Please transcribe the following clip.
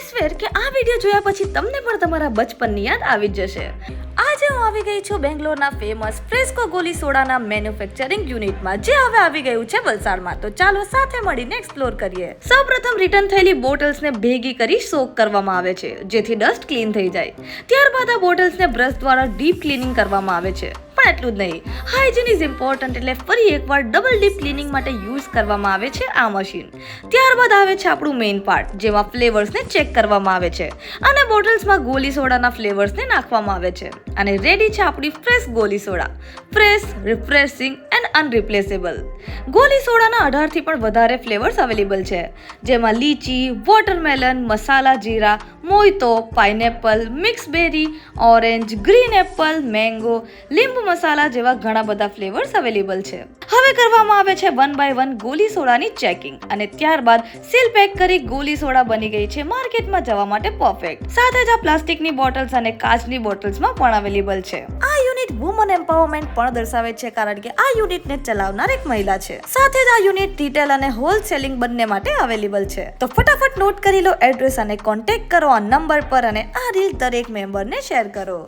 Square કે આ video જોયા પછી તમને પણ તમારા બચપનની યાદ આવી જ જશે. આજે હું આવી ગઈ છું બેંગ્લોરના ફેમસ ફ્રેસ્કો ગોલી સોડાના મેન્યુફેક્ચરિંગ યુનિટમાં, જે હવે આવી ગયું છે વલસાડમાં. તો ચાલો સાથે મળીને એક્સપ્લોર કરીએ. સૌપ્રથમ રિટર્ન થયેલી બોટલ્સને ભેગી કરી સોક કરવામાં આવે છે, જેથી ડસ્ટ ક્લીન થઈ જાય. ત્યારબાદ આ બોટલ્સને બ્રશ દ્વારા ડીપ ક્લીનિંગ કરવામાં આવે છે. પણ એટલું જ નહીં, હાઇજીન ઇઝ ઇમ્પોર્ટન્ટ, એટલે ફરી એકવાર ડબલ ડીપ ક્લીનિંગ માટે યુઝ કરવામાં આવે છે આ મશીન. ત્યારબાદ આવે છે આપણું મેઇન પાર્ટ, જેમાં ફ્લેવર્સને ચેક કરવામાં આવે છે અને બોટલ્સમાં ગોલી સોડાના ફ્લેવર્સને નાખવામાં આવે છે. અને રેડી છે આપણી fresh goli soda. Fresh, refreshing and unreplaceable. Goli સોડાના 18 થી પણ વધારે ફ્લેવર્સ અવેલેબલ છે, જેમાં lychee, watermelon, masala jeera, mojito, pineapple, mix berry, orange, green apple, mango, લીંબુ મસાલા જેવા ઘણા બધા ફ્લેવર્સ અવેલેબલ છે. હવે કરવામાં આવે છે 1 by 1 ગોલી સોડાની ચેકિંગ અને ત્યારબાદ સીલ પેક કરી ગોલી સોડા બની ગઈ છે માર્કેટમાં જવા માટે પરફેક્ટ. સાથે જ આ પ્લાસ્ટિકની બોટલ્સ અને કાચની બોટલ્સમાં પણ અવેલેબલ છે. આ યુનિટ વુમન એમ્પાવરમેન્ટ પણ દર્શાવે છે, કારણ કે આ યુનિટને ચલાવનાર એક મહિલા છે. સાથે જ આ યુનિટ રિટેલ અને હોલસેલિંગ બંને માટે અવેલેબલ છે. તો ફટાફટ નોટ કરી લો એડ્રેસ અને કોન્ટેક્ટ કરો આ નંબર પર અને આ રીલ દરેક મેમ્બરને શેર કરો.